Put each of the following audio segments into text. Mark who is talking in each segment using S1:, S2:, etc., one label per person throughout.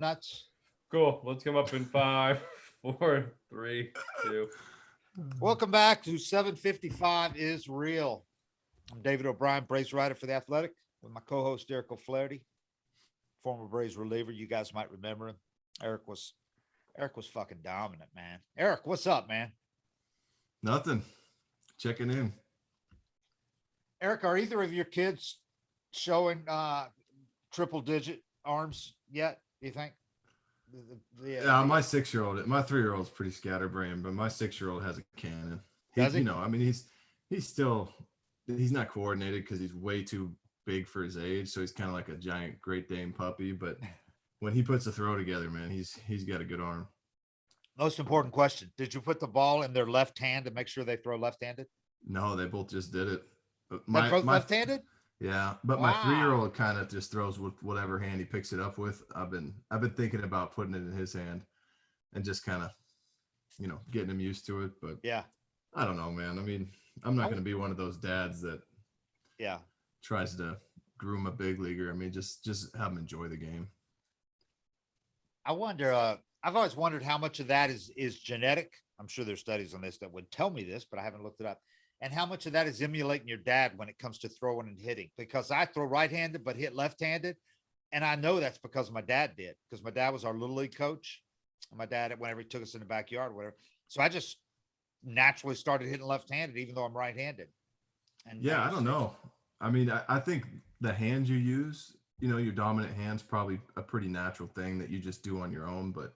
S1: Nuts.
S2: Cool. Let's come up in 5, 4, 3, 2.
S1: Welcome back to 755 is real. I'm David O'Brien, Braves writer for The Athletic, with my co-host Eric O'Flaherty, former Braves reliever. You guys might remember him. Eric was fucking dominant, man. Eric, what's up, man?
S3: Nothing. Checking in.
S1: Eric, are either of your kids showing triple digit arms yet, do you think?
S3: Yeah, my 6-year-old, my 3-year-old's pretty scatterbrained, but my 6-year-old has a cannon.
S1: Does he?
S3: You know, I mean, he's not coordinated because he's way too big for his age. So he's kind of like a giant Great Dane puppy. But when he puts a throw together, man, he's got a good arm.
S1: Most important question: did you put the ball in their left hand to make sure they throw left-handed?
S3: No, they both just did it.
S1: They're both left-handed?
S3: Yeah, but
S1: Wow.
S3: my 3-year-old kind of just throws with whatever hand he picks it up with. I've been thinking about putting it in his hand and just kind of, getting him used to it. But
S1: yeah,
S3: I don't know, man. I mean, I'm not going to be one of those dads that tries to groom a big leaguer. I mean, just have him enjoy the game.
S1: I wonder. I've always wondered how much of that is genetic. I'm sure there's studies on this that would tell me this, but I haven't looked it up. And how much of that is emulating your dad when it comes to throwing and hitting? Because I throw right-handed but hit left-handed, and I know that's because my dad did. Because my dad was our little league coach. My dad, whenever he took us in the backyard, or whatever. So I just naturally started hitting left-handed, even though I'm right-handed.
S3: And yeah, I don't know. I mean, I think the hands you use, your dominant hand's probably a pretty natural thing that you just do on your own. But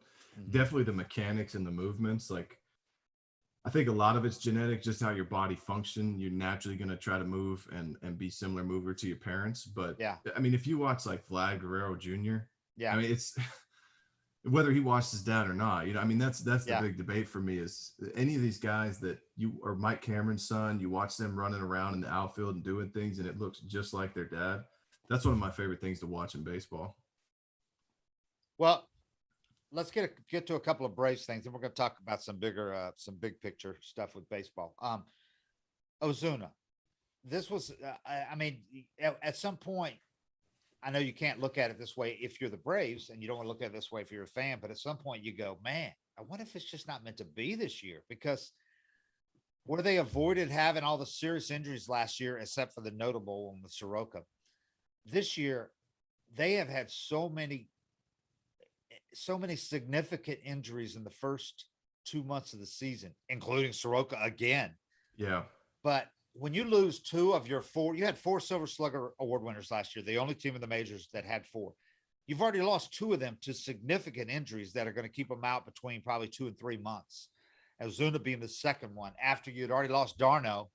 S3: definitely the mechanics and the movements, like, I think a lot of it's genetic, just how your body function. You're naturally going to try to move and be similar mover to your parents. But yeah, I mean, if you watch like Vlad Guerrero Jr., I mean, it's whether he watched his dad or not, I mean, that's the big debate for me is any of these guys that or Mike Cameron's son, you watch them running around in the outfield and doing things and it looks just like their dad. That's one of my favorite things to watch in baseball.
S1: Well, let's get to a couple of Braves things, and we're going to talk about some big picture stuff with baseball. Ozuna, this was, I mean, at some point, I know you can't look at it this way if you're the Braves, and you don't want to look at it this way if you're a fan. But at some point, you go, man, I wonder if it's just not meant to be this year, because where they avoided having all the serious injuries last year, except for the notable one with Soroka, this year they have had so many significant injuries in the first 2 months of the season, including Soroka again.
S3: Yeah.
S1: But when you lose 2 of your 4, you had 4 Silver Slugger Award winners last year, the only team in the majors that had 4. You've already lost 2 of them to significant injuries that are going to keep them out between probably 2 and 3 months. Ozuna being the second one, after you'd already lost Darno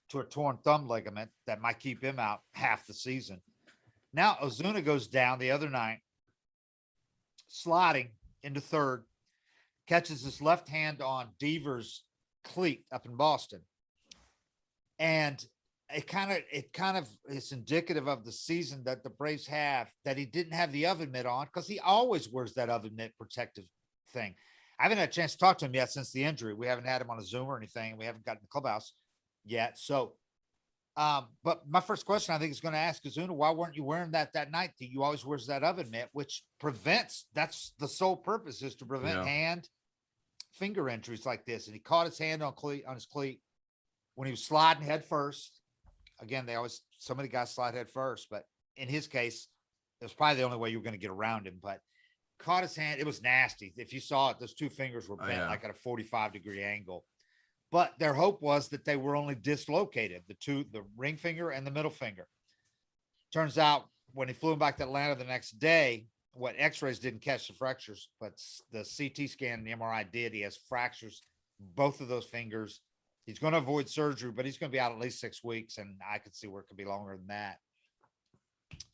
S1: to a torn thumb ligament that might keep him out half the season. Now Ozuna goes down the other night, sliding into third, catches his left hand on Devers' cleat up in Boston. And it kind of is indicative of the season that the Braves have, that he didn't have the oven mitt on, because he always wears that oven mitt protective thing. I haven't had a chance to talk to him yet since the injury. We haven't had him on a Zoom or anything. We haven't gotten the clubhouse yet. So, but my first question I think is going to ask Ozuna, why weren't you wearing that night? You always wears that oven mitt, which prevents, that's the sole purpose, is to prevent hand finger injuries like this. And he caught his hand on his cleat when he was sliding head first. Again, so many guys slide head first, but in his case, it was probably the only way you were going to get around him, but caught his hand. It was nasty. If you saw it, those 2 fingers were bent like at a 45-degree angle. But their hope was that they were only dislocated, the ring finger and the middle finger. Turns out when he flew him back to Atlanta the next day, what x-rays didn't catch the fractures, but the CT scan and the MRI did. He has fractures, both of those fingers. He's going to avoid surgery, but he's going to be out at least 6 weeks, and I could see where it could be longer than that.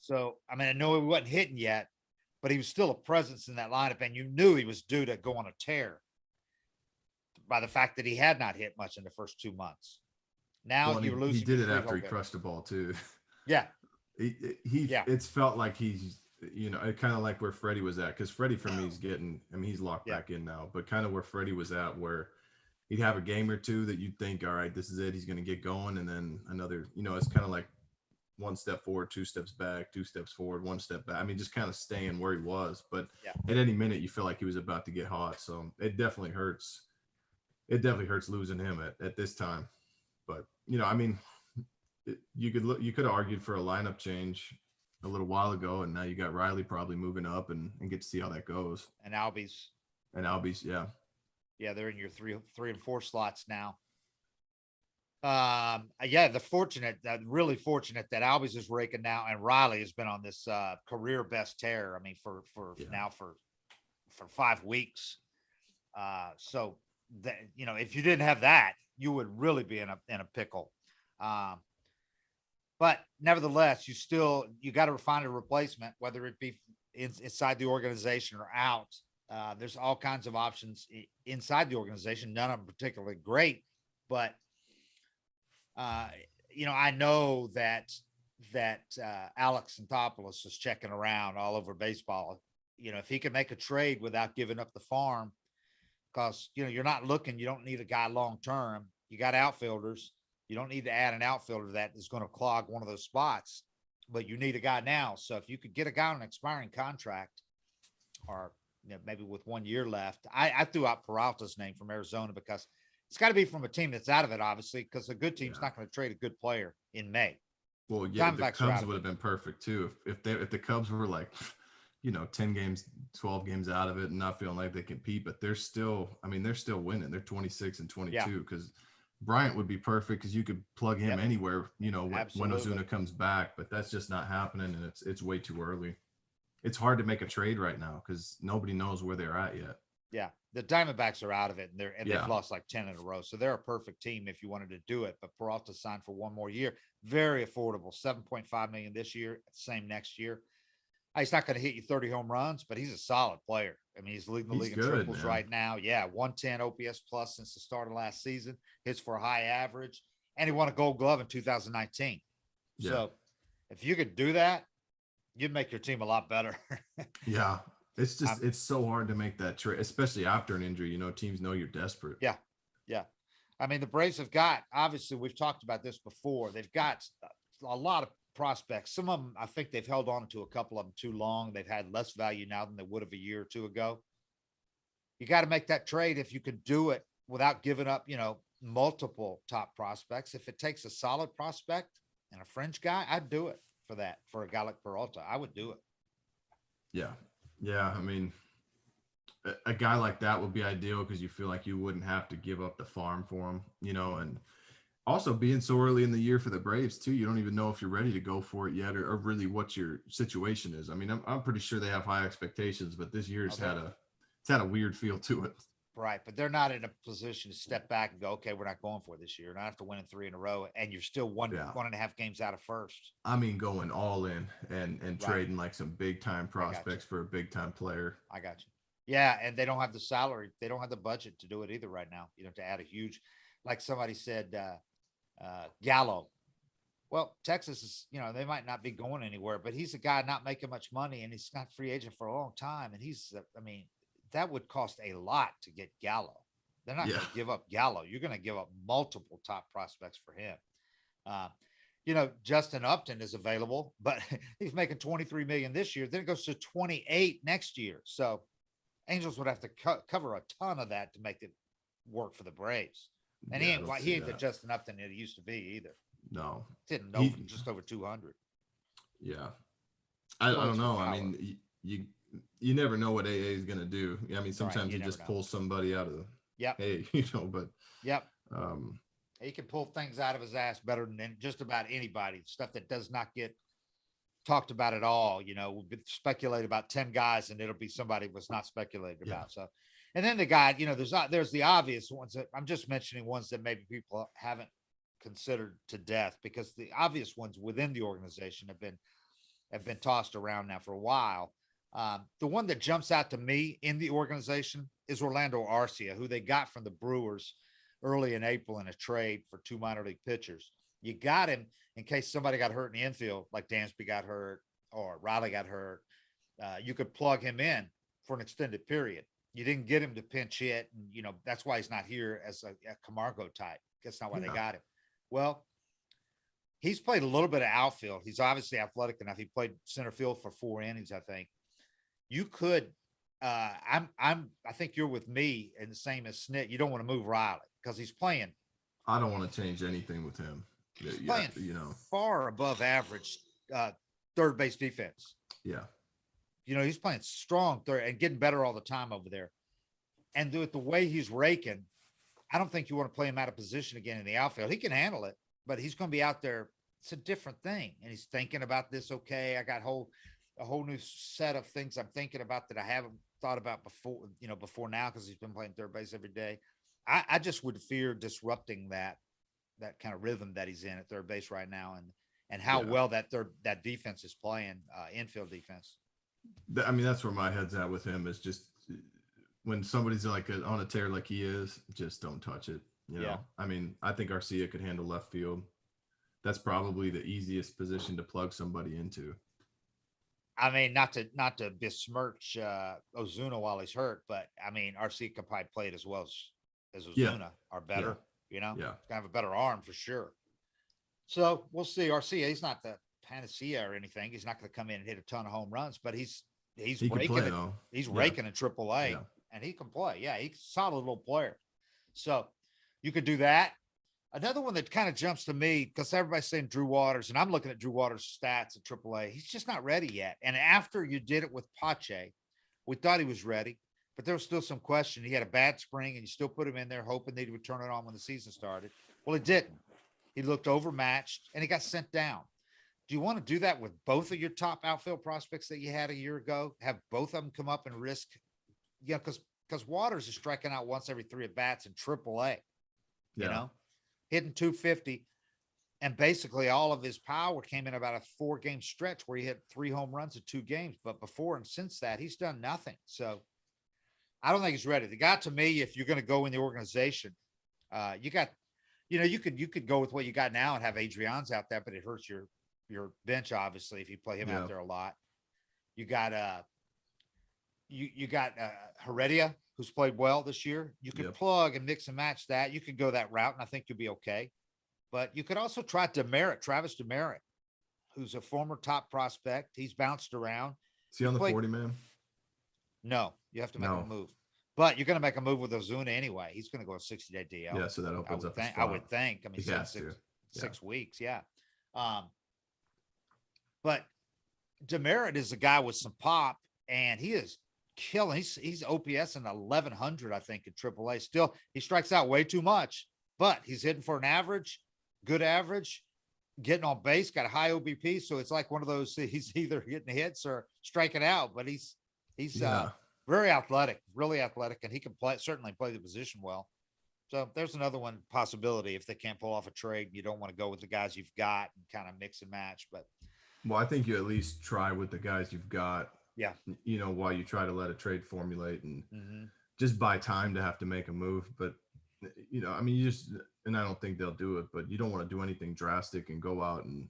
S1: So, I mean, I know he wasn't hitting yet, but he was still a presence in that lineup, and you knew he was due to go on a tear by the fact that he had not hit much in the first 2 months. Now you're losing.
S3: He did it after he crushed the ball too.
S1: Yeah.
S3: It's felt like he's, kind of like where Freddie was at. Cause Freddie for me he's locked back in now, but kind of where Freddie was at, where he'd have a game or two that you'd think, all right, this is it. He's going to get going. And then another, it's kind of like one step forward, two steps back, two steps forward, one step back. I mean, just kind of staying where he was. But
S1: Yeah.
S3: at any minute, you feel like he was about to get hot. So it definitely hurts. It definitely hurts losing him at this time. But I mean, you could have argued for a lineup change a little while ago, and now you got Riley probably moving up and get to see how that goes.
S1: And Albies.
S3: Yeah.
S1: Yeah, they're in your three and four slots now. Really fortunate that Albies is raking now, and Riley has been on this career best tear. I mean, for 5 weeks. So that if you didn't have that, you would really be in a pickle. But nevertheless, you got to find a replacement, whether it be inside the organization or out. There's all kinds of options inside the organization, none of them particularly great, but I know that Alex Anthopoulos is checking around all over baseball. If he can make a trade without giving up the farm, because you're not looking, you don't need a guy long term. You got outfielders. You don't need to add an outfielder that is going to clog one of those spots, but you need a guy now. So if you could get a guy on an expiring contract, or maybe with 1 year left, I threw out Peralta's name from Arizona because it's got to be from a team that's out of it, obviously, because a good team's not going to trade a good player in May.
S3: Well, yeah, the Cubs would have been perfect too if the Cubs were like 10 games, 12 games out of it and not feeling like they compete, but they're still winning. They're 26 and 22 because Bryant would be perfect because you could plug him anywhere, when Ozuna comes back, but that's just not happening, and it's way too early. It's hard to make a trade right now because nobody knows where they're at yet.
S1: Yeah, the Diamondbacks are out of it, and they've lost like 10 in a row, so they're a perfect team if you wanted to do it. But Peralta signed for 1 more year, very affordable, $7.5 million this year, same next year. He's not going to hit you 30 home runs, but he's a solid player. I mean, he's leading the league in triples right now. Yeah, 110 OPS plus since the start of last season. Hits for a high average, and he won a Gold Glove in 2019. Yeah. So if you could do that, you'd make your team a lot better.
S3: Yeah, it's just it's so hard to make that trade, especially after an injury. Teams know you're desperate.
S1: Yeah. I mean, the Braves have got, obviously, we've talked about this before. They've got a lot of prospects. Some of them, I think they've held on to a couple of them too long. They've had less value now than they would have a year or two ago. You got to make that trade if you could do it without giving up, multiple top prospects. If it takes a solid prospect and a fringe guy, I'd do it for that. For a guy like Peralta, I would do it.
S3: Yeah. I mean, a guy like that would be ideal because you feel like you wouldn't have to give up the farm for him, and also being so early in the year for the Braves too, you don't even know if you're ready to go for it yet or really what your situation is. I mean, I'm pretty sure they have high expectations, but this year's had a weird feel to it.
S1: Right, but they're not in a position to step back and go, okay, we're not going for it this year. Not after winning 3 in a row, and you're still one and a half games out of first.
S3: I mean, going all in and trading like some big time prospects for a big time player.
S1: I got you. Yeah, and they don't have the salary. They don't have the budget to do it either right now. To add a huge, like somebody said, Gallo. Well, Texas is, they might not be going anywhere, but he's a guy not making much money, and he's not free agent for a long time. And he's, that would cost a lot to get Gallo. They're not going to give up Gallo. You're going to give up multiple top prospects for him. Justin Upton is available, but he's making $23 million this year. Then it goes to 28 next year. So Angels would have to cover a ton of that to make it work for the Braves. And he ain't the Justin Upton that he used to be either.
S3: No,
S1: didn't know from just over 200.
S3: Yeah, I don't know. I mean, you never know what AA is going to do. I mean, sometimes he just pulls somebody out of the but
S1: he can pull things out of his ass better than just about anybody. Stuff that does not get talked about at all. We've speculated about 10 guys, and it'll be somebody was not speculated about. So, and then the guy, there's the obvious ones that I'm just mentioning, ones that maybe people haven't considered to death, because the obvious ones within the organization have been tossed around now for a while. The one that jumps out to me in the organization is Orlando Arcia, who they got from the Brewers early in April in a trade for 2 minor league pitchers. You got him in case somebody got hurt in the infield, like Dansby got hurt or Riley got hurt. You could plug him in for an extended period. You didn't get him to pinch hit, and that's why he's not here as a Camargo type. That's not why they got him. Well, He's played a little bit of outfield. He's obviously athletic enough. He played center field for 4 innings, I think. You could, I think you're with me and the same as Snit. You don't want to move Riley because he's playing.
S3: I don't want to change anything with him.
S1: He's
S3: Yeah,
S1: playing
S3: you know.
S1: far above average third base defense.
S3: Yeah.
S1: He's playing strong third and getting better all the time over there. And with the way he's raking, I don't think you want to play him out of position again in the outfield. He can handle it, but he's going to be out there. It's a different thing. And he's thinking about this. Okay, I got a whole new set of things I'm thinking about that I haven't thought about before now, because he's been playing third base every day. I just would fear disrupting that kind of rhythm that he's in at third base right now, and how well that defense is playing, infield defense.
S3: I mean, that's where my head's at with him, is just when somebody's like on a tear like he is, just don't touch it.
S1: Yeah.
S3: I mean, I think Arcia could handle left field. That's probably the easiest position to plug somebody into.
S1: I mean, not to besmirch Ozuna while he's hurt, but I mean, Arcia can probably play it as well as Ozuna, or better.
S3: Yeah.
S1: He's gonna have a better arm for sure. So we'll see. Arcia, he's not the panacea or anything. He's not going to come in and hit a ton of home runs, but he's
S3: He can
S1: raking
S3: play,
S1: it.
S3: though.
S1: He's raking in AAA,
S3: Yeah.
S1: and he can play. Yeah, he's a solid little player. So you could do that. Another one that kind of jumps to me, because everybody's saying Drew Waters, and I'm looking at Drew Waters' stats at AAA. He's just not ready yet. And after you did it with Pache, we thought he was ready, but there was still some question. He had a bad spring, and you still put him in there hoping that he would turn it on when the season started. Well, it didn't. He looked overmatched, and he got sent down. Do you want to do that with both of your top outfield prospects that you had a year ago? Have both of them come up and risk? Yeah, because Waters is striking out once every 3 at bats in AAA. Hitting 250, and basically all of his power came in about a 4-game stretch where he hit 3 home runs in 2 games. But before and since that, he's done nothing. So I don't think he's ready. The guy, to me, if you're going to go in the organization, you could go with what you got now and have Adrian's out there, but it hurts your bench, obviously, if you play him out there a lot. You got Heredia, who's played well this year. You could plug and mix and match that. You could go that route, and I think you'll be okay. But you could also try Travis Demerit, who's a former top prospect. He's bounced around.
S3: Is he on the 40-man?
S1: No, you have to make a move. But you're going to make a move with Ozuna anyway. He's going to go a 60-day DL.
S3: Yeah, so that opens up a spot.
S1: I would think. I mean,
S3: he has
S1: 6 weeks, yeah. But Demerit is a guy with some pop, and he is killing. He's OPS in 1100, I think, in AAA. Still, he strikes out way too much, but he's hitting for an average, good average, getting on base, got a high OBP. So it's like one of those, he's either getting hits or striking out, but he's very athletic, really athletic, and he can certainly play the position well. So there's another one possibility if they can't pull off a trade. You don't want to go with the guys you've got and kind of mix and match, but.
S3: Well, I think you at least try with the guys you've got.
S1: Yeah.
S3: While you try to let a trade formulate and just buy time to have to make a move. But, I mean, and I don't think they'll do it, but you don't want to do anything drastic and go out and,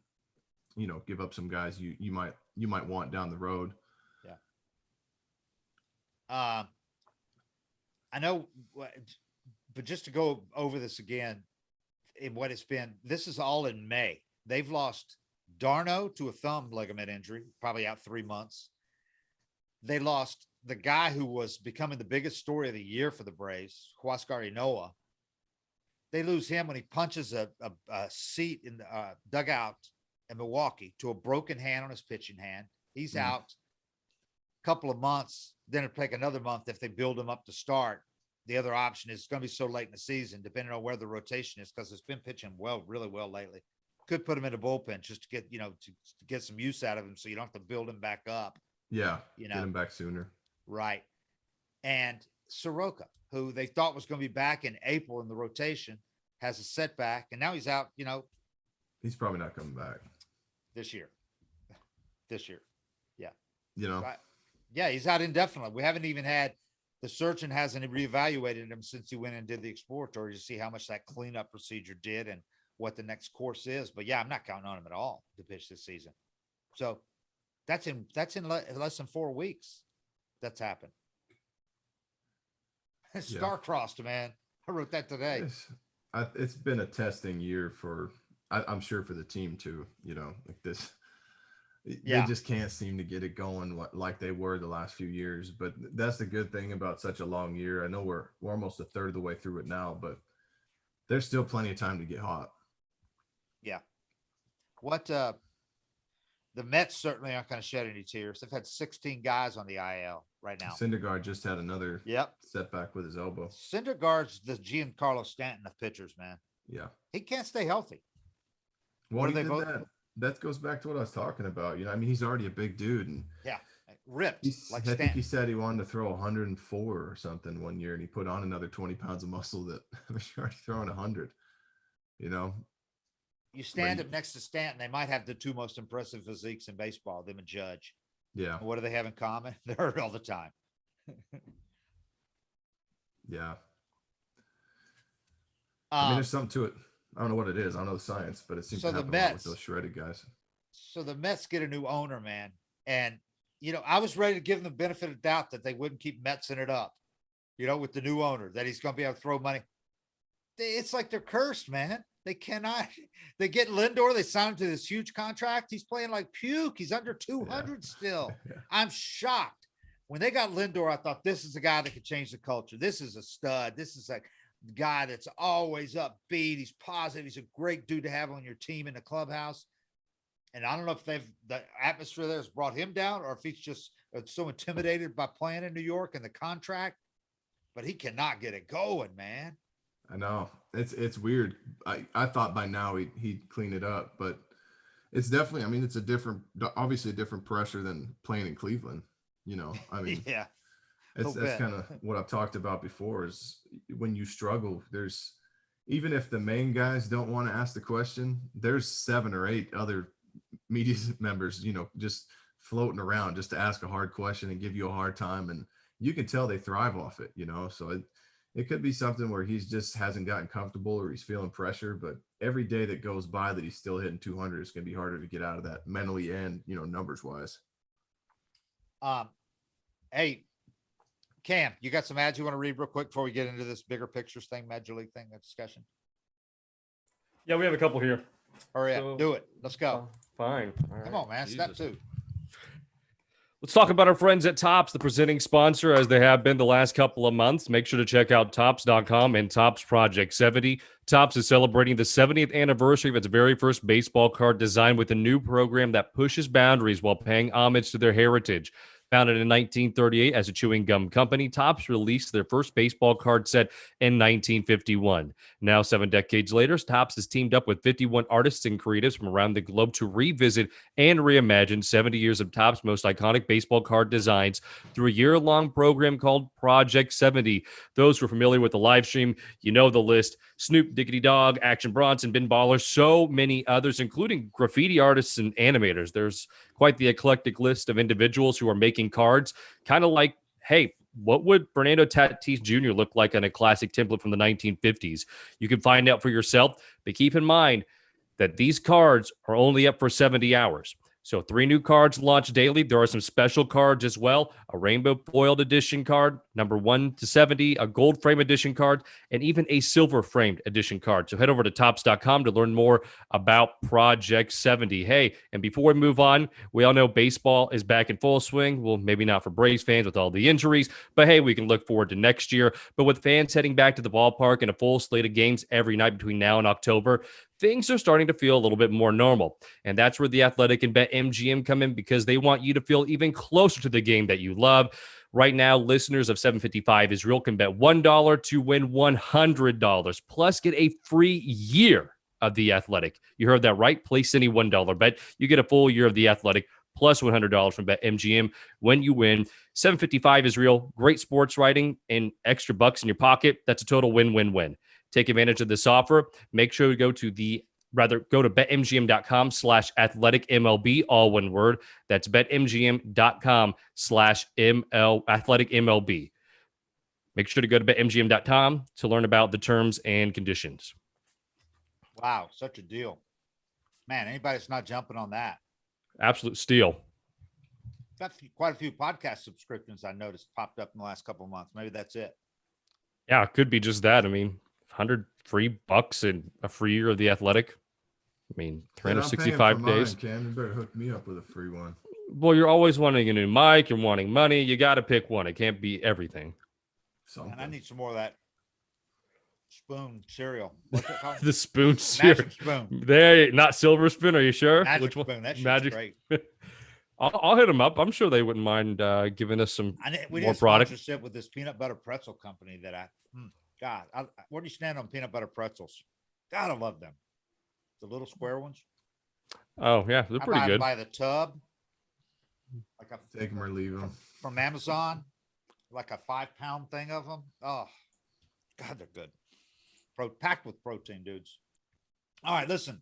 S3: give up some guys you might want down the road.
S1: Yeah. I know, but just to go over this again, in what it's been, this is all in May. They've lost Darno to a thumb ligament injury, probably out 3 months. They lost the guy who was becoming the biggest story of the year for the Braves, Huascar Noah. They lose him when he punches a seat in the dugout in Milwaukee to a broken hand on his pitching hand. He's out a couple of months. Then it'll take another month if they build him up to start. The other option is going to be so late in the season, depending on where the rotation is, because it's been pitching really well lately. Could put him in a bullpen just to get, to get some use out of him, so you don't have to build him back up.
S3: Yeah, get him back sooner.
S1: Right. And Soroka, who they thought was going to be back in April in the rotation, has a setback, and now he's out,
S3: He's probably not coming back.
S1: This year. Yeah.
S3: Right.
S1: Yeah, he's out indefinitely. We haven't even had the surgeon hasn't reevaluated him since he went and did the exploratory to see how much that cleanup procedure did and what the next course is. But yeah, I'm not counting on him at all to pitch this season. So that's in less than 4 weeks. That's happened. Star-crossed, man. I wrote that today.
S3: It's been a testing year for I'm sure for the team too, like this, they
S1: Yeah.
S3: just can't seem to get it going like they were the last few years. But that's the good thing about such a long year. I know we're almost a third of the way through it now, but there's still plenty of time to get hot.
S1: Yeah. What the Mets certainly aren't going to shed any tears. They've had 16 guys on the IL right now.
S3: Syndergaard just had another setback with his elbow.
S1: Syndergaard's the Giancarlo Stanton of pitchers, man.
S3: Yeah.
S1: He can't stay healthy.
S3: Well, that goes back to what I was talking about. I mean, he's already a big dude, and
S1: ripped like
S3: I
S1: Stanton.
S3: think he said he wanted to throw 104 or something one year, and he put on another 20 pounds of muscle that was already throwing 100.
S1: You stand up next to Stanton, they might have the two most impressive physiques in baseball, them and Judge.
S3: Yeah.
S1: And what do they have in common? They're hurt all the time.
S3: Yeah. I mean, there's something to it. I don't know what it is. I don't know the science, but it seems to happen a lot with those shredded guys.
S1: So the Mets get a new owner, man. And, I was ready to give them the benefit of doubt that they wouldn't keep Metsing it up, with the new owner, that he's going to be able to throw money. It's like they're cursed, man. They cannot. They get Lindor. They sign him to this huge contract. He's playing like puke. He's under 200 still. I'm shocked. When they got Lindor, I thought this is a guy that could change the culture. This is a stud. This is a guy that's always upbeat. He's positive. He's a great dude to have on your team in the clubhouse. And I don't know if the atmosphere there has brought him down, or if he's just so intimidated by playing in New York and the contract. But he cannot get it going, man.
S3: I know it's weird. I thought by now he'd clean it up, but it's definitely, I mean, it's obviously a different pressure than playing in Cleveland. I mean, that's kind of what I've talked about before, is when you struggle, even if the main guys don't want to ask the question, there's 7 or 8 other media members, just floating around just to ask a hard question and give you a hard time. And you can tell they thrive off it, so it could be something where he's just hasn't gotten comfortable, or he's feeling pressure, but every day that goes by that he's still hitting 200, it's going to be harder to get out of that mentally and, numbers wise.
S1: Hey, Cam, you got some ads you want to read real quick before we get into this bigger pictures thing, Major League thing, that discussion?
S2: Yeah, we have a couple here.
S1: Hurry up. Do it. Let's go.
S2: Fine.
S1: Come on, man. Step 2.
S2: Let's talk about our friends at Tops, the presenting sponsor, as they have been the last couple of months. Make sure to check out Tops.com and Tops Project 70. Tops is celebrating the 70th anniversary of its very first baseball card design with a new program that pushes boundaries while paying homage to their heritage. Founded in 1938 as a chewing gum company, Topps released their first baseball card set in 1951. Now, 7 decades later, Topps has teamed up with 51 artists and creatives from around the globe to revisit and reimagine 70 years of Topps' most iconic baseball card designs through a year-long program called Project 70. Those who are familiar with the live stream, you know the list. Snoop, Diggity Dog, Action Bronson, Ben Baller, so many others, including graffiti artists and animators. There's quite the eclectic list of individuals who are making cards, kind of like, hey, what would Fernando Tatis Jr. look like on a classic template from the 1950s? You can find out for yourself, but keep in mind that these cards are only up for 70 hours. So 3 new cards launch daily. There are some special cards as well. A rainbow foiled edition card, number 1 to 70, a gold frame edition card, and even a silver framed edition card. So head over to Tops.com to learn more about Project 70. Hey, and before we move on, we all know baseball is back in full swing. Well, maybe not for Braves fans with all the injuries, but hey, we can look forward to next year. But with fans heading back to the ballpark and a full slate of games every night between now and October, things are starting to feel a little bit more normal. And that's where The Athletic and BetMGM come in, because they want you to feel even closer to the game that you love. Right now, listeners of 755 Israel can bet $1 to win $100, plus get a free year of The Athletic. You heard that right. Place any $1 bet. You get a full year of The Athletic plus $100 from BetMGM when you win. 755 Israel, great sports writing and extra bucks in your pocket. That's a total win-win-win. Take advantage of this offer. Make sure to go to betmgm.com/athleticmlb, all one word. That's betmgm.com/athleticmlb. Make sure to go to betmgm.com to learn about the terms and conditions.
S1: Wow, such a deal. Man, anybody that's not jumping on that.
S2: Absolute steal.
S1: Got quite a few podcast subscriptions I noticed popped up in the last couple of months. Maybe that's it.
S2: Yeah, it could be just that. I mean, $100 free and a free year of The Athletic. I mean,
S3: And I'm paying for
S2: 365
S3: mine,
S2: days.
S3: Cam. You better hook me up with a free one.
S2: Well, you're always wanting a new mic. You're wanting money. You got to pick one. It can't be everything.
S3: Something.
S1: And I need some more of that spoon cereal. What's it called?
S2: The spoon cereal.
S1: Magic spoon.
S2: There, not silver spoon. Are you sure?
S1: Magic
S2: Which one?
S1: spoon. That shit's
S2: Magic.
S1: great.
S2: I'll hit them up. I'm sure they wouldn't mind giving us some
S1: We
S2: more
S1: need a
S2: product.
S1: sponsorship with this peanut butter pretzel company that where do you stand on peanut butter pretzels? God, I love them. The little square ones.
S2: Oh yeah, they're
S1: I
S2: pretty
S1: buy 'em
S2: good.
S1: by the tub. Like
S3: Take them or leave them.
S1: from Amazon, like a 5-pound thing of them. Oh, God, they're good. Packed with protein, dudes. All right, listen.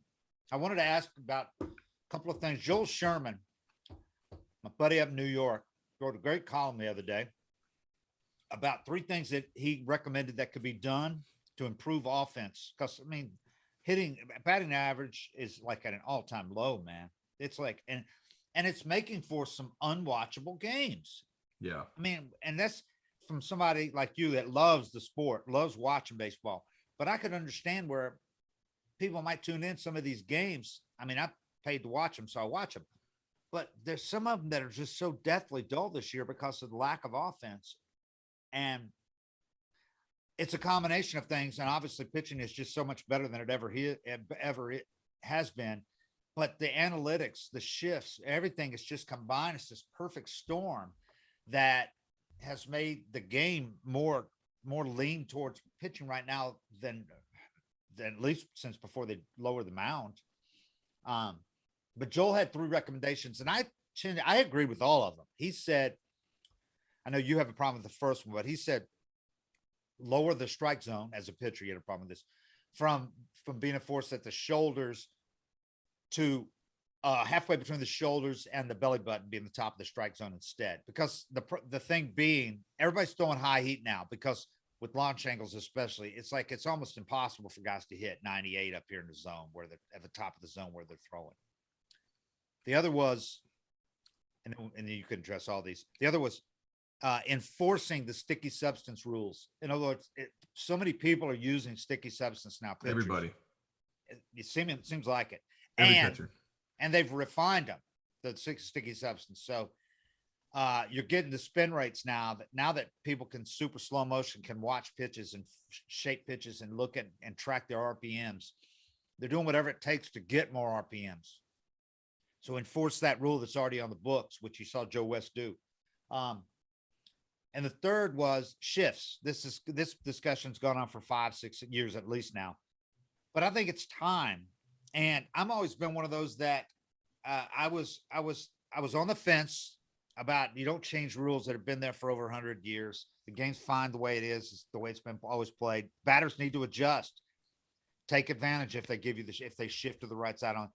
S1: I wanted to ask about a couple of things. Joel Sherman, my buddy up in New York, wrote a great column the other day about 3 things that he recommended that could be done to improve offense. Because I mean, batting average is like at an all-time low, man. It's like and it's making for some unwatchable games.
S3: Yeah.
S1: I mean, and that's from somebody like you that loves the sport, loves watching baseball. But I could understand where people might tune in some of these games. I mean, I paid to watch them, so I watch them. But there's some of them that are just so deathly dull this year because of the lack of offense. And it's a combination of things. And obviously pitching is just so much better than it ever has been. But the analytics, the shifts, everything is just combined. It's this perfect storm that has made the game more lean towards pitching right now than at least since before they lowered the mound. But Joel had 3 recommendations, and I agree with all of them. He said, I know you have a problem with the first one, but he said lower the strike zone as a pitcher. You had a problem with this from being a force at the shoulders to halfway between the shoulders and the belly button being the top of the strike zone instead. Because the thing being, everybody's throwing high heat now because with launch angles especially, it's almost impossible for guys to hit 98 up here in the zone where they're at the top of the zone where they're throwing. The other was, and you can address all these. The other was enforcing the sticky substance rules. In other words, so many people are using sticky substance now. Pitchers.
S3: Everybody.
S1: It seems like it.
S3: Every pitcher.
S1: And they've refined them, the sticky substance. So you're getting the spin rates now that people can super slow motion, can watch pitches and shape pitches and look at and track their RPMs. They're doing whatever it takes to get more RPMs. So enforce that rule that's already on the books, which you saw Joe West do. And the third was shifts. This discussion's gone on for 5-6 years at least now, but I think it's time. And I'm always been one of those that I was on the fence about you don't change rules that have been there for over 100 years. The game's fine the way it is. It's the way it's been always played. Batters need to adjust, take advantage if they give you if they shift to the right side on.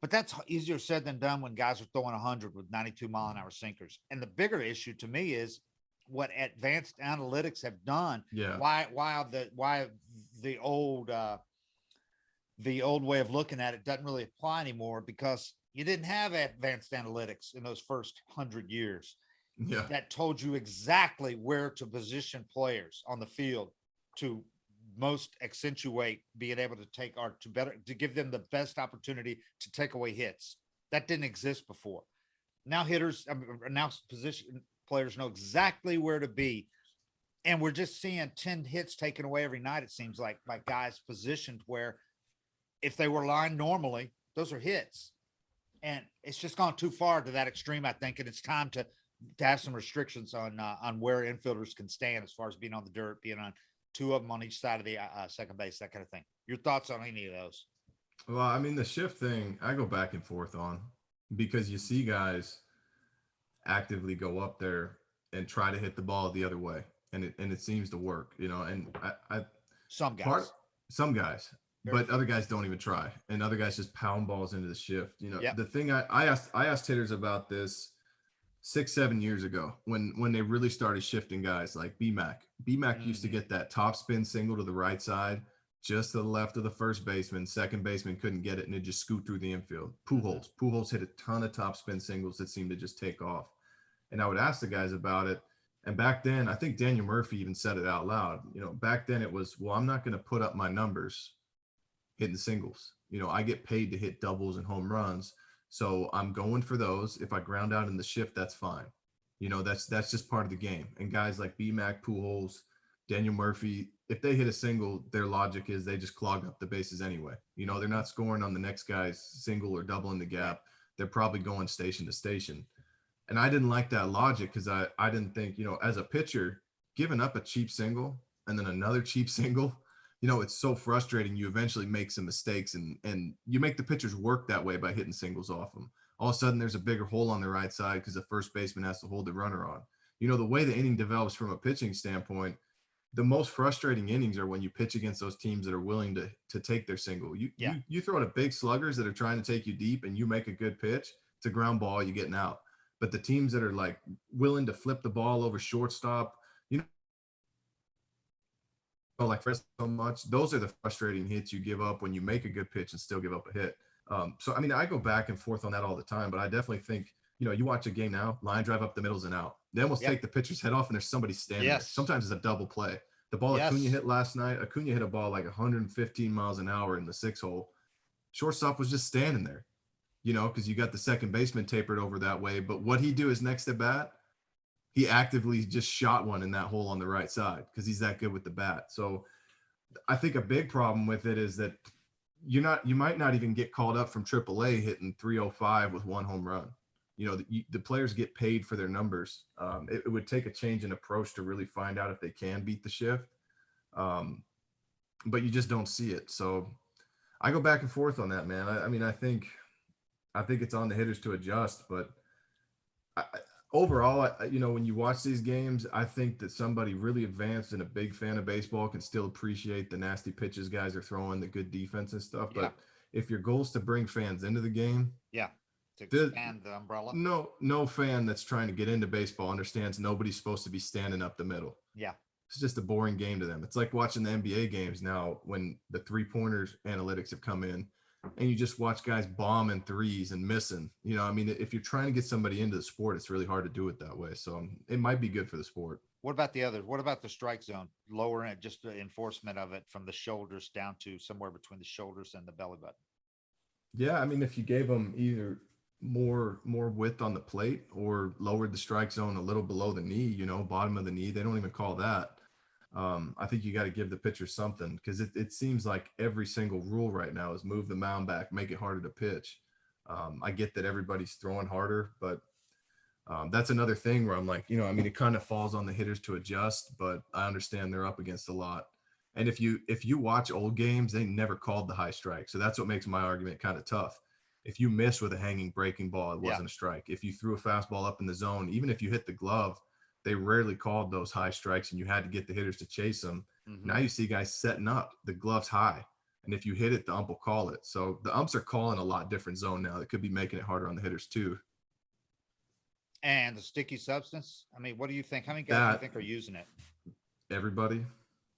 S1: But that's easier said than done when guys are throwing 100 with 92-mile-an-hour sinkers. And the bigger issue to me is what advanced analytics have done.
S3: Yeah.
S1: Why the old way of looking at it doesn't really apply anymore because you didn't have advanced analytics in those first 100 years.
S3: Yeah.
S1: That told you exactly where to position players on the field to most accentuate being able to take or to give them the best opportunity to take away hits. That didn't exist before. Now position players know exactly where to be. And we're just seeing 10 hits taken away every night. It seems like by guys positioned where if they were lined normally, those are hits. And it's just gone too far to that extreme, I think. And it's time to have some restrictions on where infielders can stand as far as being on the dirt, being on 2 of them on each side of the second base, that kind of thing. Your thoughts on any of those?
S3: Well, I mean, the shift thing, I go back and forth on because you see guys actively go up there and try to hit the ball the other way. And it seems to work, and
S1: Some guys,
S3: but other guys don't even try. And other guys just pound balls into the shift.
S1: Yep.
S3: The thing I asked hitters about this 6-7 years ago when they really started shifting guys like BMAC used to get that top spin single to the right side, just to the left of the first baseman. Second baseman couldn't get it and it just scoot through the infield. Pujols hit a ton of top spin singles that seemed to just take off. And I would ask the guys about it. And back then, I think Daniel Murphy even said it out loud. Back then it was, well, I'm not going to put up my numbers hitting singles. You know, I get paid to hit doubles and home runs. So I'm going for those. If I ground out in the shift, that's fine. You know, that's just part of the game. And guys like B-Mac, Pujols, Daniel Murphy, if they hit a single, their logic is they just clog up the bases anyway. You know, they're not scoring on the next guy's single or doubling the gap. They're probably going station to station. And I didn't like that logic because I didn't think, you know, as a pitcher, giving up a cheap single and then another cheap single, you know, it's so frustrating. You eventually make some mistakes and you make the pitchers work that way by hitting singles off them. All of a sudden there's a bigger hole on the right side because the first baseman has to hold the runner on. You know, the way the inning develops from a pitching standpoint, the most frustrating innings are when you pitch against those teams that are willing to take their single. You throw to big sluggers that are trying to take you deep and you make a good pitch, it's a ground ball, you getting out. But the teams that are like willing to flip the ball over shortstop, you know, like so much, those are the frustrating hits you give up when you make a good pitch and still give up a hit. So, I mean, I go back and forth on that all the time, but I definitely think, you know, you watch a game now, line drive up the middle's and out. They almost take the pitcher's head off and there's somebody standing there. Sometimes it's a double play. The ball Acuna hit last night, Acuna hit a ball like 115 miles an hour in the 6-hole. Shortstop was just standing there, you know, because you got the second baseman tapered over that way. But what he do is next at bat, he actively just shot one in that hole on the right side because he's that good with the bat. So I think a big problem with it is that you might not even get called up from AAA hitting 305 with one home run. You know, the players get paid for their numbers. It would take a change in approach to really find out if they can beat the shift. But you just don't see it. So I go back and forth on that, man. I mean, I think it's on the hitters to adjust, but overall, you know, when you watch these games, I think that somebody really advanced and a big fan of baseball can still appreciate the nasty pitches guys are throwing, the good defense and stuff. But if your goal is to bring fans into the game,
S1: to expand the umbrella,
S3: no fan that's trying to get into baseball understands nobody's supposed to be standing up the middle. It's just a boring game to them. It's like watching the NBA games now when the 3-pointers analytics have come in and you just watch guys bombing threes and missing. You know, I mean, if you're trying to get somebody into the sport, it's really hard to do it that way. So it might be good for the sport.
S1: What about the others? What about the strike zone? Lowering it, just the enforcement of it from the shoulders down to somewhere between the shoulders and the belly button.
S3: Yeah, I mean, if you gave them either more width on the plate or lowered the strike zone a little below the knee, you know, bottom of the knee, they don't even call that. I think you got to give the pitcher something because it seems like every single rule right now is move the mound back, make it harder to pitch. I get that everybody's throwing harder, but that's another thing where I'm like, you know, I mean, it kind of falls on the hitters to adjust, but I understand they're up against a lot. And if you watch old games, they never called the high strike. So that's what makes my argument kind of tough. If you miss with a hanging breaking ball, it wasn't a strike. If you threw a fastball up in the zone, even if you hit the glove, they rarely called those high strikes and you had to get the hitters to chase them. Now you see guys setting up, the glove's high. And if you hit it, the ump will call it. So the umps are calling a lot different zone now. That could be making it harder on the hitters too.
S1: And the sticky substance, I mean, what do you think? How many guys do you think are using it?
S3: Everybody.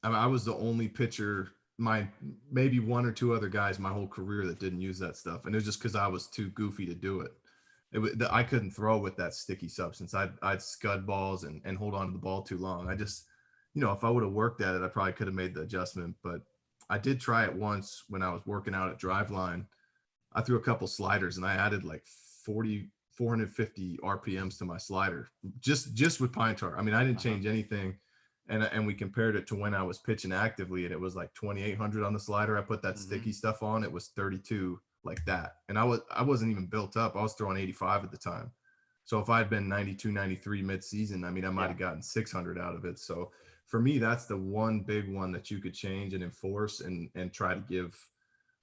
S3: I mean, I was the only pitcher, maybe one or two other guys my whole career that didn't use that stuff. And it was just because I was too goofy to do it. I couldn't throw with that sticky substance. I'd scud balls and hold on to the ball too long. I just, you know, if I would have worked at it, I probably could have made the adjustment. But I did try it once when I was working out at Driveline. I threw a couple sliders and I added like 450 RPMs to my slider just with pine tar. I mean, I didn't change anything. And we compared it to when I was pitching actively and it was like 2,800 on the slider. I put that sticky stuff on. It was 32 like that. And I wasn't even built up. I was throwing 85 at the time. So if I'd been 92, 93 mid-season, I mean, I might've gotten 600 out of it. So for me, that's the one big one that you could change and enforce and try to give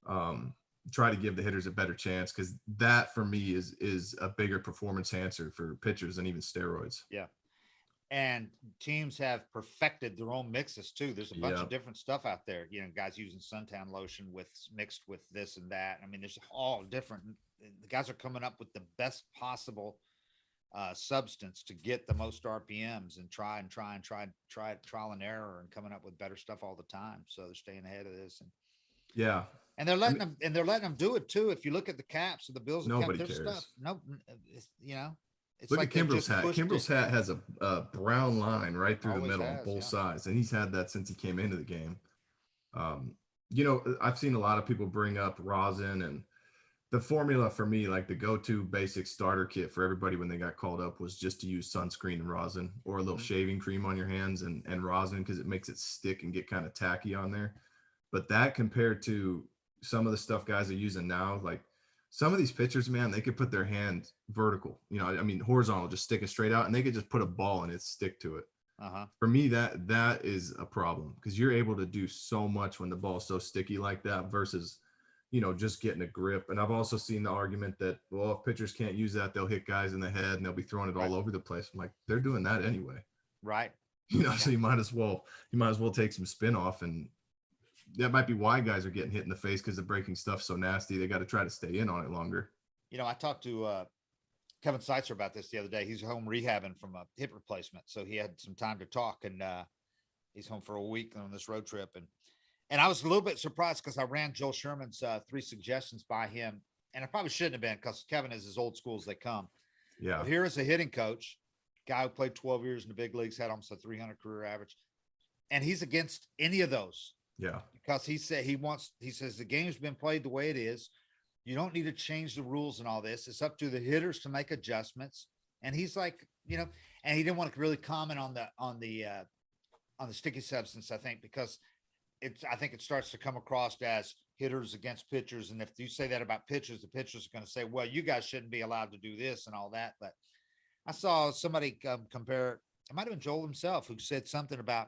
S3: the hitters a better chance. Cause that for me is a bigger performance enhancer for pitchers than even steroids.
S1: Yeah. And teams have perfected their own mixes too. There's a bunch of different stuff out there. You know, guys using suntan lotion mixed with this and that. I mean, there's all different. The guys are coming up with the best possible substance to get the most RPMs and try trial and error and coming up with better stuff all the time. So they're staying ahead of this. And they're letting them do it too. If you look at the caps of the Bills,
S3: nobody
S1: caps,
S3: cares.
S1: Stuff. No, you know. It's
S3: Look
S1: like
S3: at Kimbrel's hat. Kimbrel's hat has a brown line right through the middle on both sides, and he's had that since he came into the game. I've seen a lot of people bring up rosin, and the formula for me, like the go-to basic starter kit for everybody when they got called up, was just to use sunscreen and rosin, or a little shaving cream on your hands and rosin, because it makes it stick and get kind of tacky on there. But that compared to some of the stuff guys are using now, like some of these pitchers, man, they could put their hand vertical, I mean, horizontal, just stick it straight out, and they could just put a ball and it stick to it. For me, that is a problem, because you're able to do so much when the ball's so sticky like that versus, just getting a grip. And I've also seen the argument that, well, if pitchers can't use that, they'll hit guys in the head and they'll be throwing it all over the place. I'm like, they're doing that anyway.
S1: Right.
S3: So you might as well take some spin off, and that might be why guys are getting hit in the face, because the breaking stuff's so nasty. They got to try to stay in on it longer.
S1: I talked to Kevin Seitzer about this the other day. He's home rehabbing from a hip replacement, so he had some time to talk, and he's home for a week on this road trip. And I was a little bit surprised, because I ran Joel Sherman's 3 suggestions by him, and I probably shouldn't have been, because Kevin is as old school as they come.
S3: Yeah.
S1: But here is a hitting coach, guy who played 12 years in the big leagues, had almost a 300 career average, and he's against any of those.
S3: Yeah.
S1: Because he says the game's been played the way it is. You don't need to change the rules and all this. It's up to the hitters to make adjustments. And he's like, and he didn't want to really comment on the sticky substance, I think, because I think it starts to come across as hitters against pitchers. And if you say that about pitchers, the pitchers are going to say, well, you guys shouldn't be allowed to do this and all that. But I saw somebody compare, it might've been Joel himself, who said something about,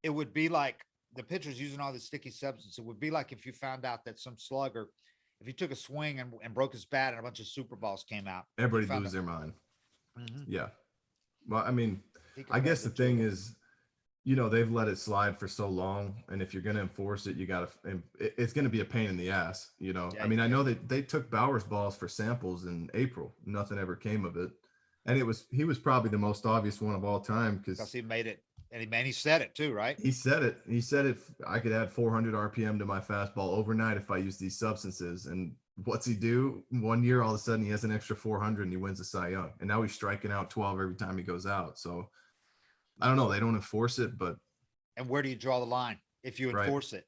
S1: it would be like the pitchers using all this sticky substance. It would be like if you found out that some slugger, if he took a swing and broke his bat and a bunch of super balls came out,
S3: everybody lose their mind. Yeah. Well, I mean, I guess the thing is, they've let it slide for so long, and if you're going to enforce it, it's going to be a pain in the ass. I mean, I know that they took Bauer's balls for samples in April. Nothing ever came of it. And he was probably the most obvious one of all time, because
S1: he made it, and he said it too, right?
S3: He said it. I could add 400 RPM to my fastball overnight if I use these substances. And what's he do? 1 year, all of a sudden, he has an extra 400 and he wins the Cy Young. And now he's striking out 12 every time he goes out. So I don't know. They don't enforce it, but.
S1: And where do you draw the line if you enforce it?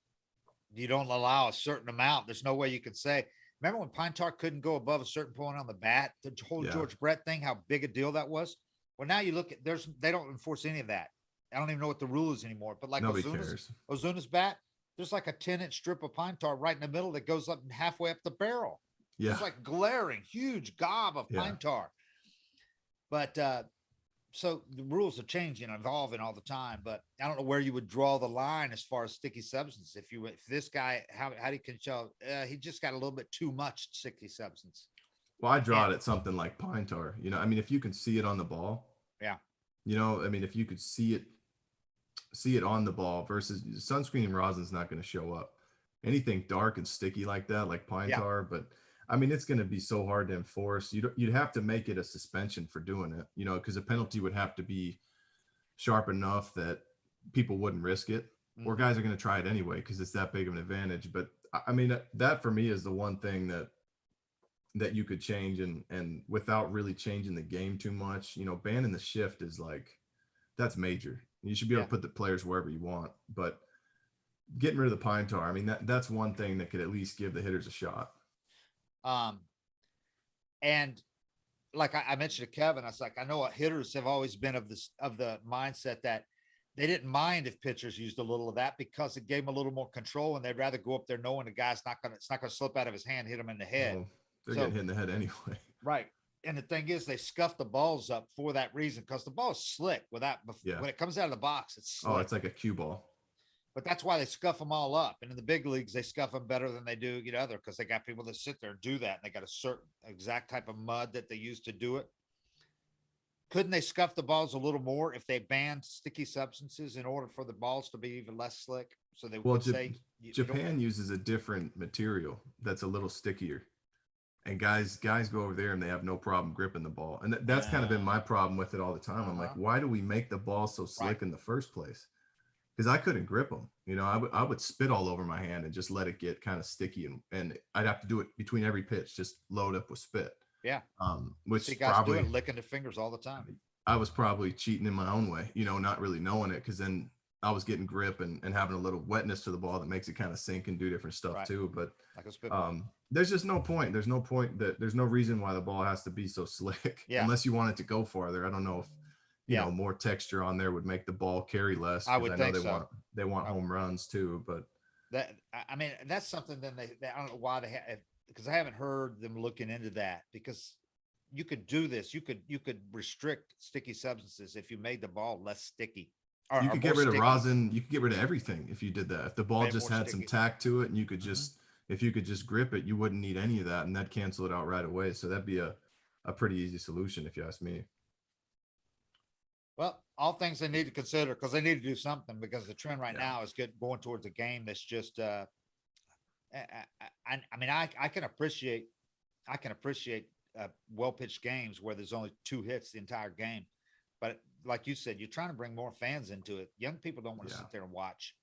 S1: You don't allow a certain amount. There's no way you could say. Remember when Pine Tar couldn't go above a certain point on the bat? The whole George Brett thing, how big a deal that was. Well, now you look at they don't enforce any of that. I don't even know what the rule is anymore. But like Ozuna's bat, there's like a 10-inch strip of Pine Tar right in the middle that goes up halfway up the barrel.
S3: Yeah,
S1: it's like glaring, huge gob of Pine Tar. But so the rules are changing, evolving all the time. But I don't know where you would draw the line as far as sticky substance. If this guy, how do you can tell? He just got a little bit too much sticky substance.
S3: Well, I draw it at something like Pine Tar. I mean, if you can see it on the ball.
S1: Yeah.
S3: I mean, if you could see it on the ball, versus sunscreen and rosin is not going to show up. Anything dark and sticky like that, like Pine Tar, but I mean, it's going to be so hard to enforce. You'd have to make it a suspension for doing it, because a penalty would have to be sharp enough that people wouldn't risk it, or guys are going to try it anyway because it's that big of an advantage. But I mean, that for me is the one thing that you could change, and without really changing the game too much. Banning the shift is like, that's major. You should be able to put the players wherever you want, but getting rid of the Pine Tar, I mean, that's one thing that could at least give the hitters a shot.
S1: And like I mentioned to Kevin, I was like, I know hitters have always been of the mindset that they didn't mind if pitchers used a little of that, because it gave them a little more control, and they'd rather go up there knowing the guy's it's not going to slip out of his hand, hit him in the head.
S3: Well, they're getting hit in the head anyway.
S1: Right. And the thing is, they scuff the balls up for that reason, because the ball is slick when it comes out of the box, it's slick.
S3: Oh, it's like a cue ball.
S1: But that's why they scuff them all up. And in the big leagues, they scuff them better than they do, because they got people that sit there and do that. And they got a certain exact type of mud that they use to do it. Couldn't they scuff the balls a little more if they banned sticky substances in order for the balls to be even less slick? So they would say
S3: Japan uses a different material that's a little stickier. And guys go over there and they have no problem gripping the ball. And that's kind of been my problem with it all the time. I'm like, why do we make the ball so slick in the first place? Because I couldn't grip them. I would spit all over my hand and just let it get kind of sticky, and I'd have to do it between every pitch, just load up with spit.
S1: Yeah.
S3: Which
S1: see guys
S3: probably
S1: do it licking their fingers all the time.
S3: I was probably cheating in my own way, not really knowing it, because then I was getting grip and having a little wetness to the ball that makes it kind of sink and do different stuff
S1: Right.
S3: too. But
S1: Like a spitball.
S3: there's just no point. There's no reason why the ball has to be so slick unless you want it to go farther. I don't know if you know more texture on there would make the ball carry less.
S1: I would
S3: know
S1: think
S3: they want home runs too. But
S1: that, I mean, that's something that they I don't know why because I haven't heard them looking into that, because you could do this. You could restrict sticky substances if you made the ball less sticky.
S3: You could get rid of rosin. You could get rid of everything if you did that. If the ball just had some tack to it, and you could just if you could just grip it, you wouldn't need any of that, and that'd cancel it out right away. So that'd be a pretty easy solution if you ask me.
S1: Well, all things they need to consider, because they need to do something, because the trend right now is going towards a game that's just I mean, I can appreciate well pitched games where there's only 2 hits the entire game. But like you said, you're trying to bring more fans into it. Young people don't want to sit there and watch.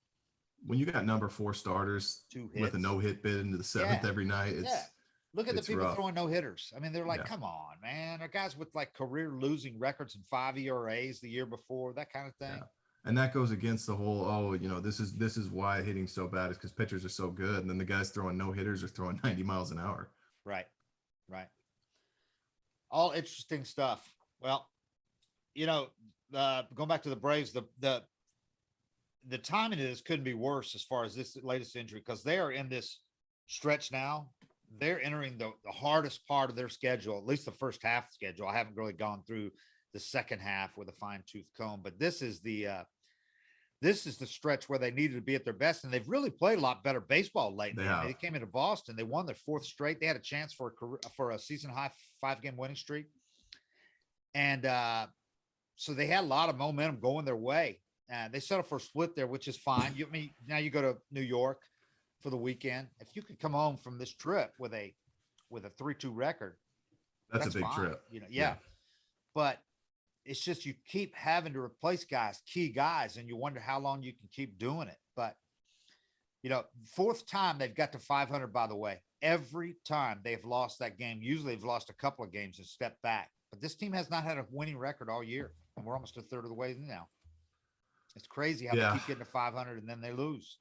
S3: When you got number 4 starters with a no-hit bid into the 7th every night,
S1: look at the people
S3: rough.
S1: Throwing no hitters. I mean, they're like, come on, man. They're guys with like career losing records and 5 ERAs the year before, that kind of thing.
S3: Yeah. And that goes against the whole, this is why hitting's so bad, is because pitchers are so good. And then the guys throwing no hitters are throwing 90 miles an hour.
S1: Right. All interesting stuff. Well, going back to the Braves, the timing of this couldn't be worse as far as this latest injury, because they are in this stretch now. They're entering the hardest part of their schedule, at least the first half schedule. I haven't really gone through the second half with a fine tooth comb, but this is the stretch where they needed to be at their best. And they've really played a lot better baseball lately. They came into Boston. They won their 4th straight. They had a chance for a season high 5-game winning streak. And so they had a lot of momentum going their way. They settled for a split there, which is fine. Now you go to New York for the weekend. If you could come home from this trip with a 3-2 record,
S3: that's a big
S1: fine.
S3: trip.
S1: Yeah. But it's just, you keep having to replace key guys, and you wonder how long you can keep doing it. But 4th time they've got to 500, by the way. Every time they've lost that game, usually they've lost a couple of games and stepped back. But this team has not had a winning record all year, and we're almost a third of the way now. It's crazy how they keep getting to 500 and then they lose.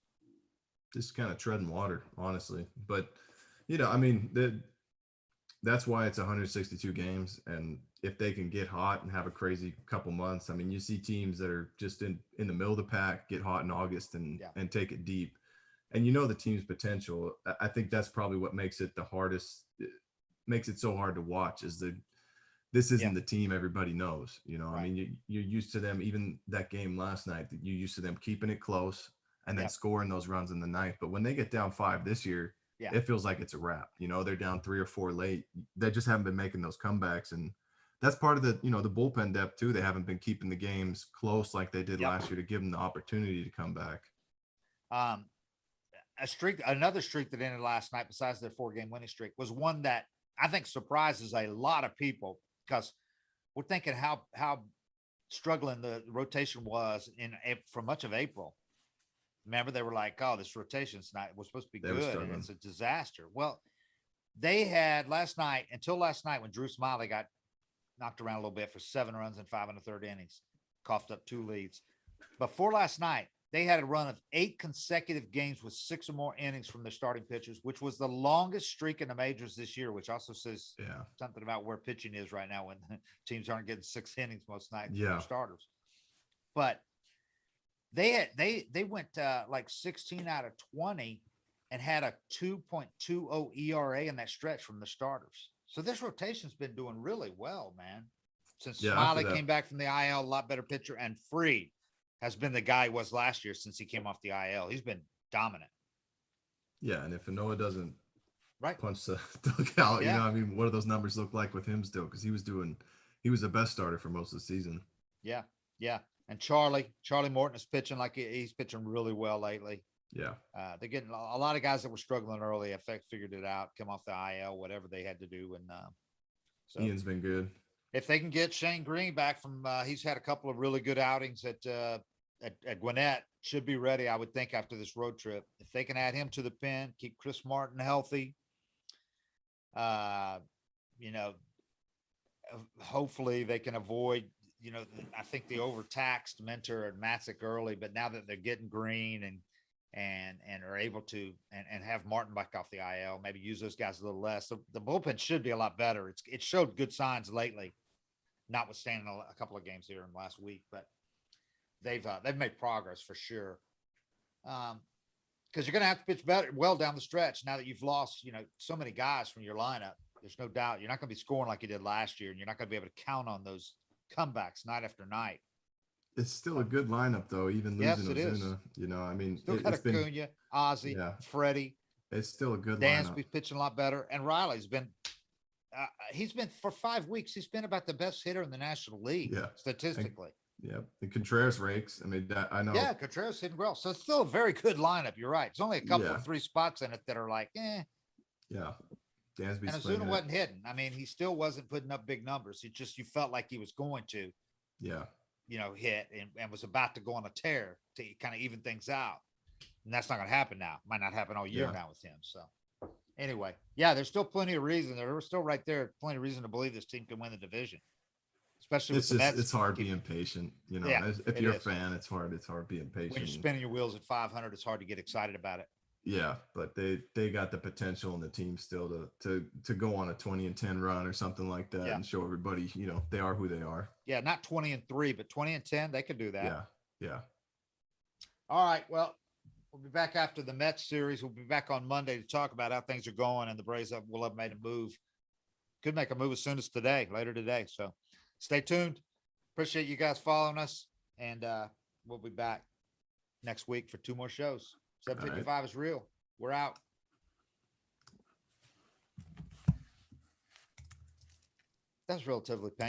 S3: Just kind of treading water, honestly. But, I mean, that's why it's 162 games. And if they can get hot and have a crazy couple months, I mean, you see teams that are just in the middle of the pack get hot in August and take it deep. And the team's potential. I think that's probably what makes it the hardest, makes it so hard to watch, is this isn't the team everybody knows. Right. I mean, you're used to them, even that game last night, you're used to them keeping it close and then scoring those runs in the ninth. But when they get down 5 this year, it feels like it's a wrap. They're down 3 or 4 late. They just haven't been making those comebacks. And that's part of the bullpen depth too. They haven't been keeping the games close like they did last year to give them the opportunity to come back.
S1: Another streak that ended last night, besides their 4-game winning streak, was one that I think surprises a lot of people, because we're thinking how struggling the rotation was for much of April. Remember, they were like, "Oh, this rotation's was supposed to be good, and it's a disaster." Well, they had until last night when Drew Smiley got knocked around a little bit for 7 runs and 5 1/3 innings, coughed up 2 leads. Before last night, they had a run of 8 consecutive games with 6 or more innings from their starting pitchers, which was the longest streak in the majors this year, which also says something about where pitching is right now, when teams aren't getting 6 innings most nights from their starters. But they went like 16 out of 20 and had a 2.20 ERA in that stretch from the starters. So this rotation's been doing really well, man. Since Smiley came back from the IL, a lot better pitcher, and Freed has been the guy he was last year since he came off the IL. He's been dominant.
S3: Yeah, and if Noah doesn't punch the dugout, I mean, what do those numbers look like with him still? Because he was the best starter for most of the season.
S1: Yeah. And Charlie Morton is pitching like he's pitching really well lately.
S3: Yeah.
S1: They're getting a lot of guys that were struggling early. Figured it out, come off the IL, whatever they had to do. And
S3: so Ian's been good.
S1: If they can get Shane Green back from, he's had a couple of really good outings at Gwinnett, should be ready, I would think, after this road trip. If they can add him to the pen, keep Chris Martin healthy, hopefully they can avoid I think the overtaxed Mentor and Matzik early, but now that they're getting Green and are able to and have Martin back off the IL, maybe use those guys a little less. The bullpen should be a lot better. It showed good signs lately, notwithstanding a couple of games here in the last week, but they've made progress for sure. Because you're going to have to pitch well down the stretch now that you've lost, so many guys from your lineup. There's no doubt you're not going to be scoring like you did last year, and you're not going to be able to count on those comebacks night after night.
S3: It's still a good lineup, though, even losing Ozuna. I mean,
S1: Still got Acuna, Ozzy, Freddie.
S3: It's still a good
S1: Dansby's pitching a lot better, and Riley's been. He's been for 5 weeks. He's been about the best hitter in the National League, statistically.
S3: The Contreras rakes. I mean, I know.
S1: Yeah, Contreras hitting well, so it's still a very good lineup. You're right. It's only a couple of 3 spots in it that are like, eh.
S3: Yeah. Dansby's
S1: and Ozuna wasn't hitting. I mean, he still wasn't putting up big numbers. It just, you felt like he was going to, hit and was about to go on a tear to kind of even things out. And that's not going to happen now. Might not happen all year now with him. So anyway, there's still plenty of reason. They're still right there. Plenty of reason to believe this team can win the division. Especially with the Mets.
S3: It's hard being patient. If you're a fan, it's hard. It's hard being patient.
S1: When you're spinning your wheels at 500, it's hard to get excited about it.
S3: Yeah, but they got the potential in the team still to go on a 20-10 run or something like that and show everybody, they are who they are.
S1: Yeah, not 20-3, but 20-10, they could do that.
S3: Yeah.
S1: All right, well, we'll be back after the Mets series. We'll be back on Monday to talk about how things are going, and the Braves will have made a move. Could make a move as soon as later today. So stay tuned. Appreciate you guys following us, and we'll be back next week for 2 more shows. 755 is real. We're out. That's relatively painful.